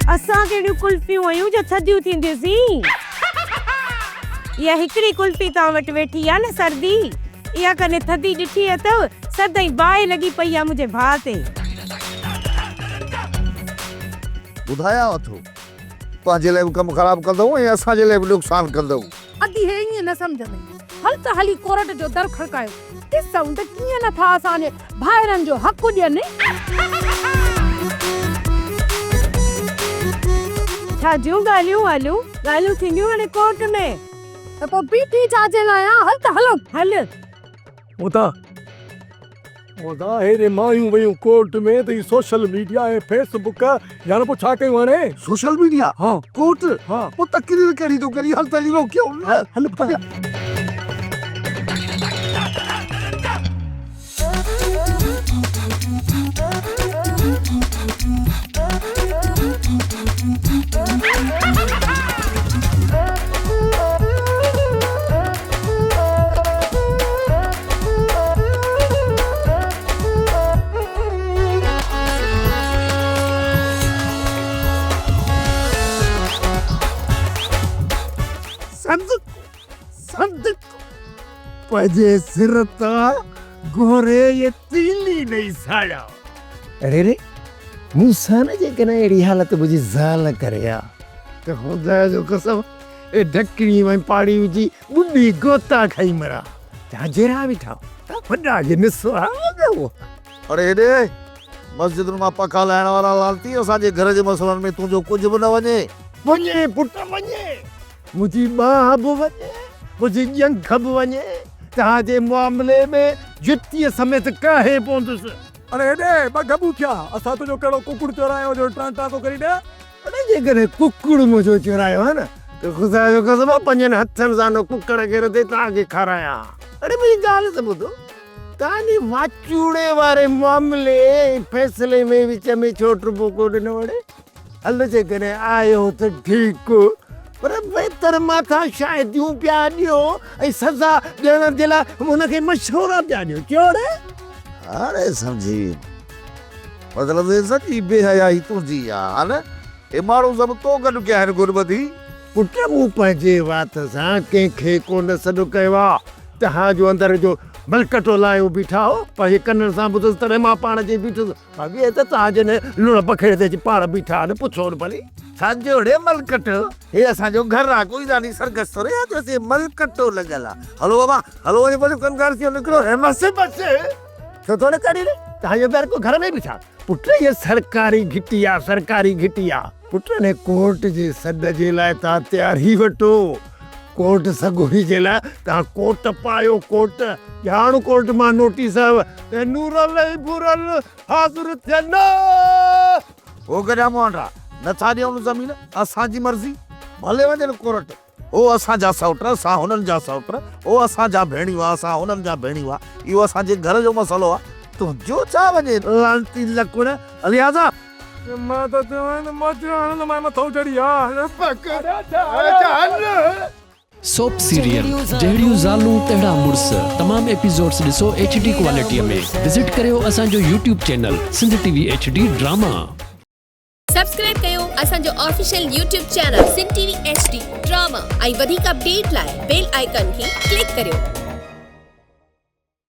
असां केड़ियूं कुल्फियूं आयूं जो थदियूं थींदियूं या हिकड़ी कुल्फी तां वटि वेठी आ न सर्दी या कने थदी ॾिठी अथव सदाई बाहि लगी पई आ मुझे भाउ ते ॿुधाया वठो पंहिंजे लाइ कम ख़राब कंदव ऐं असांजे लाइ नुक़सान कंदव अदी हे ईअं न सम्झंदई हल त हली कोर्ट जो दर खड़कायो ॾिसूं त कीअं नथा असांजे भाइरनि जो हक़ ॾियनि छा जूं ॻाल्हियूं थींदियूं हाणे कोर्ट में त पोइ बीठी छाजे लाइ हल त हलो हल ओदा हेरे मायूं वयूं कोर्ट में त ई सोशल मीडिया ऐं फेसबुक यार पोइ छा कयूं हाणे सोशल मीडिया हाँ कोर्ट हाँ पोइ तकरीर कहिड़ी थो करी हल त रोकियो हल पंहिंजे सिर तां घोरे ये तीली नहीं साया अरे रे मूंसां न जेकॾहिं अहिड़ी हालत मुंहिंजी ज़ाल करे आ त खुदा जो कसम ए ढकणी में पाड़ी विझी ॿुॾी गोता खाई मरा तव्हां जहिड़ा बीठा वॾा जे निसो अरे हेॾे मस्जिद मां पका लाइण वारा लालती असांजे घर जे मसलनि में तुंहिंजो कुझु बि न वञे पुट वञे मुंहिंजी मां बि वञे मुंहिंजी ॼंख बि वञे तव्हांजे मामले में जुतीअ समेत काहे पवंदुसि अरे हेॾे ॿ गबू थिया असां तुंहिंजो कहिड़ो कुकुड़ चोरायो जो टांटा थो करी ॾे अरे जेकॾहिं कुकुड़ मुंहिंजो चुरायो आहे न त ख़ुदा जो कसम पंजनि हथनि सां न कुकड़ खे रधे तव्हांखे खारायां अरे मुंहिंजी ॻाल्हि त ॿुधो तव्हांजे वाचूड़े वारे मामले फ़ैसिले में विच में छो टुबो को ॾिनो वड़े हल जेकॾहिं आयो त ठीकु पर बहितर माथा शायदियूं पिया ॾियो ऐं सज़ा ॾियण जे लाइ हुनखे मशवरा पिया ॾियो चोड़े अरे सम्झी मतिलबु सॼी बेहयाई तुंहिंजी आहे न हे माण्हू सभु तो गॾु कया आहिनि गुरबती पुट मूं पंहिंजे वात सां कंहिंखे कोन सॾु कयो आहे तव्हांजो अंदरि जो मलकटो लायो बीठा हो पंहिंजे कननि सां ॿुधुसि तॾहिं मां पाण जे बीठुसि अॻे त तव्हांजे न लुण पखेड़े ते पाण बीठा न पुछो न भली सांजोड़े मलकटो हे असांजो घर आहे कोई ॾाढी सरगस थोरे आहे जो मलकटो लॻल आहे हलो बाबा हलो वञी भले कनकार थी निकिरो हे मसे मसे छो थोरे कढी रे तव्हांजो ॿार को घर में बीठा पुट ये सरकारी घिटी आहे पुट ने कोर्ट जे सॾ जे लाइ तव्हां तयारी वठो कोर्ट सगोरी जे लाइ तव्हां कोर्ट पायो कोर्ट ॼाण कोर्ट मां नोटिस नूरल बुरल हाज़िर थियन हो गॾा मोहनरा नथा ॾियूं ज़मीन असांजी मर्ज़ी भले वञनि कोर्ट ओ असांजा सौट असां हुननि जा सौट ओ असांजा भेणियूं असां हुननि जा भेणियूं इहो असांजे घर जो मसइलो आहे तुंहिंजो छा वञे लांती लकुड़ लिहाज़ा मां त चवां मां मां मथो चढ़ी आहे सोप सीरियल जहिड़ियूं ज़ालूं तहिड़ा मुड़ुस तमाम एपिसोड्स ॾिसो HD क्वालिटीअ में विज़िट करियो असांजो YouTube channel Sindh TV HD drama subscribe कयो असांजो official YouTube channel Sindh TV HD drama ऐं वधीक अपडेट लाइ बेल आइकन खे क्लिक करियो।